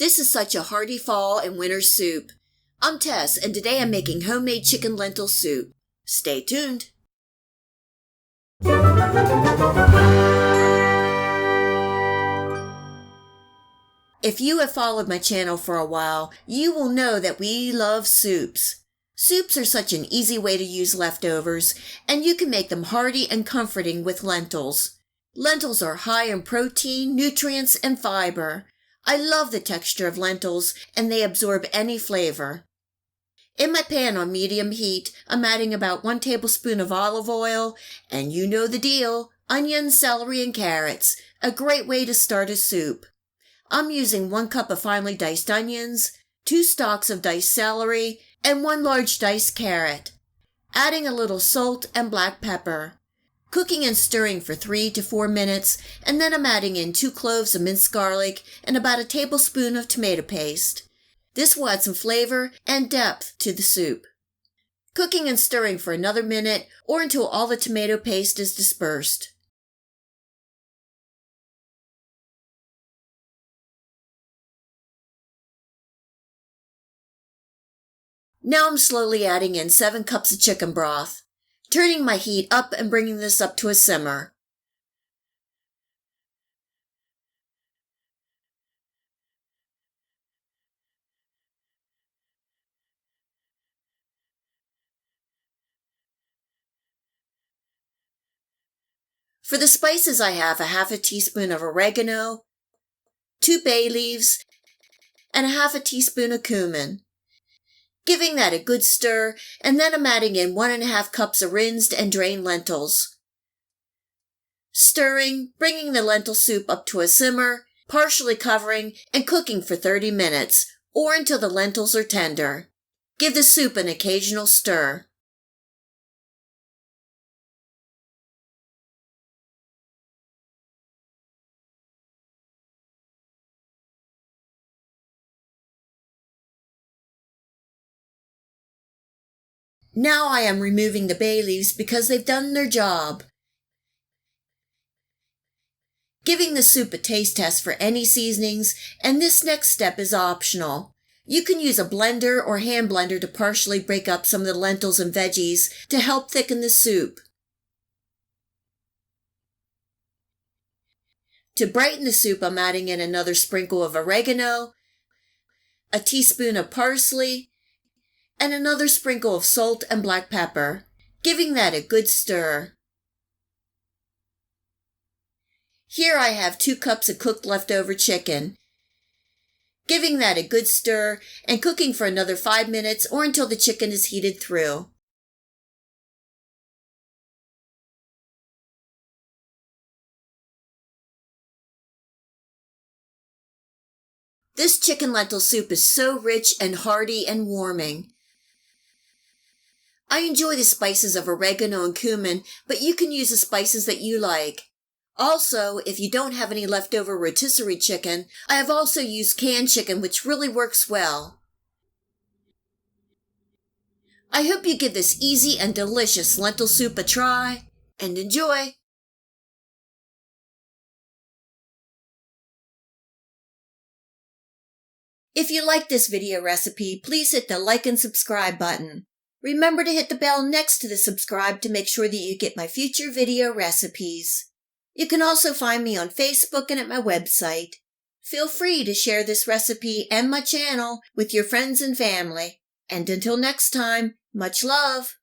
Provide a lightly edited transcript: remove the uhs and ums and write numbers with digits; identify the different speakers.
Speaker 1: This is such a hearty fall and winter soup. I'm Tess, and today I'm making homemade chicken lentil soup. Stay tuned. If you have followed my channel for a while, you will know that we love soups. Soups are such an easy way to use leftovers, and you can make them hearty and comforting with lentils. Lentils are high in protein, nutrients, and fiber. I love the texture of lentils, and they absorb any flavor. In my pan on medium heat, I'm adding about 1 tablespoon of olive oil, and you know the deal, onions, celery, and carrots, a great way to start a soup. I'm using 1 cup of finely diced onions, 2 stalks of diced celery, and 1 large diced carrot. Adding a little salt and black pepper. Cooking and stirring for 3 to 4 minutes, and then I'm adding in 2 cloves of minced garlic and about a tablespoon of tomato paste. This will add some flavor and depth to the soup. Cooking and stirring for another minute or until all the tomato paste is dispersed. Now I'm slowly adding in 7 cups of chicken broth. Turning my heat up and bringing this up to a simmer. For the spices, I have a half a teaspoon of oregano, 2 bay leaves, and a half a teaspoon of cumin. Giving that a good stir, and then I'm adding in 1½ cups of rinsed and drained lentils. Stirring, bringing the lentil soup up to a simmer, partially covering, and cooking for 30 minutes, or until the lentils are tender. Give the soup an occasional stir. Now I am removing the bay leaves because they've done their job. Giving the soup a taste test for any seasonings, and this next step is optional. You can use a blender or hand blender to partially break up some of the lentils and veggies to help thicken the soup. To brighten the soup, I'm adding in another sprinkle of oregano, a teaspoon of parsley, and another sprinkle of salt and black pepper, giving that a good stir. Here I have 2 cups of cooked leftover chicken. Giving that a good stir and cooking for another 5 minutes or until the chicken is heated through. This chicken lentil soup is so rich and hearty and warming. I enjoy the spices of oregano and cumin, but you can use the spices that you like. Also, if you don't have any leftover rotisserie chicken, I have also used canned chicken, which really works well. I hope you give this easy and delicious lentil soup a try, and enjoy! If you like this video recipe, please hit the like and subscribe button. Remember to hit the bell next to the subscribe to make sure that you get my future video recipes. You can also find me on Facebook and at my website. Feel free to share this recipe and my channel with your friends and family. And until next time, much love!